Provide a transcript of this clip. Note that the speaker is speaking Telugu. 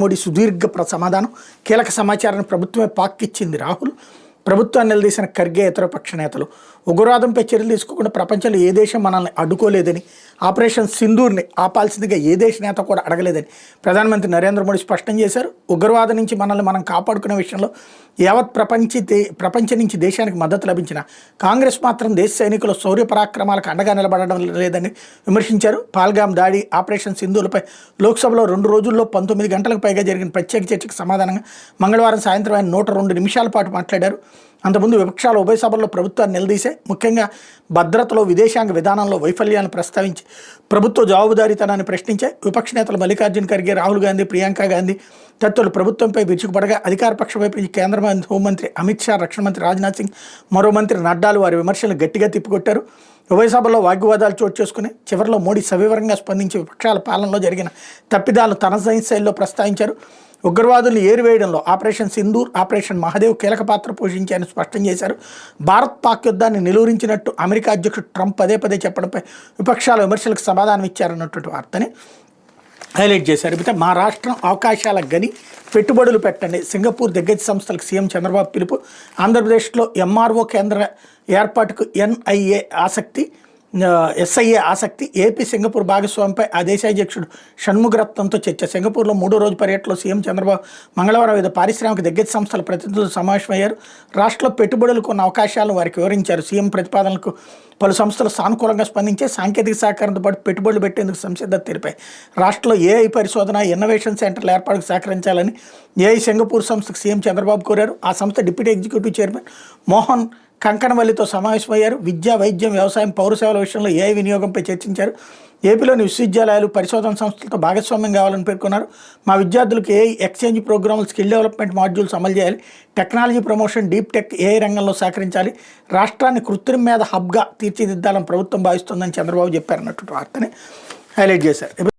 మోడీ సుదీర్ఘ సమాధానం, కీలక సమాచారాన్ని ప్రభుత్వమే పాక్కిచ్చింది రాహుల్. ప్రభుత్వాన్ని నిలదీసిన ఖర్గే ఇతర పక్ష నేతలు. ఉగ్రవాదంపై చర్యలు తీసుకోకుండా ప్రపంచంలో ఏ దేశం మనల్ని అడ్డుకోలేదని, ఆపరేషన్ సింధూర్ని ఆపాల్సిందిగా ఏ దేశ నేత కూడా అడగలేదని ప్రధానమంత్రి నరేంద్ర మోడీ స్పష్టం చేశారు. ఉగ్రవాదం నుంచి మనల్ని మనం కాపాడుకునే విషయంలో యావత్ ప్రపంచం నుంచి దేశానికి మద్దతు లభించిన కాంగ్రెస్ మాత్రం దేశ సైనికుల శౌర్య పరాక్రమాలకు అండగా నిలబడడం లేదని విమర్శించారు. పాల్గామ్ దాడి, ఆపరేషన్ సింధూర్లపై లోక్సభలో 2 రోజుల్లో 19 గంటలకు పైగా జరిగిన ప్రత్యేక చర్చకు సమాధానంగా మంగళవారం సాయంత్రం ఆయన 102 నిమిషాల పాటు మాట్లాడారు. అంతకుముందు విపక్షాలు ఉభయ సభల్లో ప్రభుత్వాన్ని నిలదీశాయి. ముఖ్యంగా భద్రతలో, విదేశాంగ విధానంలో వైఫల్యాలను ప్రస్తావించి ప్రభుత్వ జవాబుదారీతనాన్ని ప్రశ్నించాయి. విపక్ష నేతలు మల్లికార్జున ఖర్గే, రాహుల్ గాంధీ, ప్రియాంక గాంధీ తదితరులు ప్రభుత్వంపై విరుచుకుపడగా అధికార పక్షం వైపు నుంచి కేంద్ర హోంమంత్రి అమిత్ షా, రక్షణ మంత్రి రాజ్నాథ్ సింగ్, మరో మంత్రి నడ్డాలు వారి విమర్శలను గట్టిగా తిప్పికొట్టారు. ఉభయ సభల్లో వాగ్వివాదాలు చోటు చేసుకుని చివరిలో మోడీ సవివరంగా స్పందించి విపక్షాల పాలనలో జరిగిన తప్పిదాలను తన శైలిలో ప్రస్తావించారు. ఉగ్రవాదులను ఏరివేయడంలో ఆపరేషన్ సింధూర్, ఆపరేషన్ మహదేవ్ కీలక పాత్ర పోషించారని స్పష్టం చేశారు. భారత్ పాక్ యుద్ధాన్ని నిలువరించినట్టు అమెరికా అధ్యక్షుడు ట్రంప్ పదే చెప్పడంపై విపక్షాల విమర్శలకు సమాధానం ఇచ్చారన్నటువంటి వార్తని హైలైట్ చేశారు. అయితే మా రాష్ట్రం అవకాశాల గని, పెట్టుబడులు పెట్టండి, సింగపూర్ దిగ్గజ సంస్థలకు సీఎం చంద్రబాబు పిలుపు. ఆంధ్రప్రదేశ్లో ఎంఆర్ఓ కేంద్ర ఏర్పాటుకు ఎస్ఐఏ ఆసక్తి. ఏపీ సింగపూర్ భాగస్వామిపై ఆ దేశాధ్యక్షుడు షణ్ముగరత్నంతో చర్చ. సింగపూర్లో 3వ రోజు పర్యటనలో సీఎం చంద్రబాబు మంగళవారం వివిధ పారిశ్రామిక దిగ్గజ సంస్థల ప్రతినిధులు సమావేశమయ్యారు. రాష్ట్రంలో పెట్టుబడులకు ఉన్న అవకాశాలను వారికి వివరించారు. సీఎం ప్రతిపాదనలకు పలు సంస్థలు సానుకూలంగా స్పందించే సాంకేతిక సహకారంతో పాటు పెట్టుబడులు పెట్టేందుకు సంసిద్ధత తెలిపాయి. రాష్ట్రంలో ఏఐ పరిశోధన, ఇన్నోవేషన్ సెంటర్ల ఏర్పాటుకు సహకరించాలని ఏఐ సింగపూర్ సంస్థకు సీఎం చంద్రబాబు కోరారు. ఆ సంస్థ డిప్యూటీ ఎగ్జిక్యూటివ్ చైర్మన్ మోహన్ కంకణవల్లితో సమావేశమయ్యారు. విద్య, వైద్యం, వ్యవసాయం, పౌర సేవల విషయంలో ఏఐ వినియోగంపై చర్చించారు. ఏపీలోని విశ్వవిద్యాలయాలు, పరిశోధన సంస్థలతో భాగస్వామ్యం కావాలని పేర్కొన్నారు. మా విద్యార్థులకు ఏఐ ఎక్స్చేంజ్ ప్రోగ్రాములు, స్కిల్ డెవలప్మెంట్ మాడ్యూల్స్ అమలు చేయాలి. Technology promotion, deep tech, AI రంగంలో సహకరించాలి. రాష్ట్రాన్ని కృత్రిమ మేధ హబ్గా తీర్చిదిద్దాలని ప్రభుత్వం భావిస్తుందని చంద్రబాబు చెప్పారన్నటువంటి వార్తని హైలైట్ చేశారు.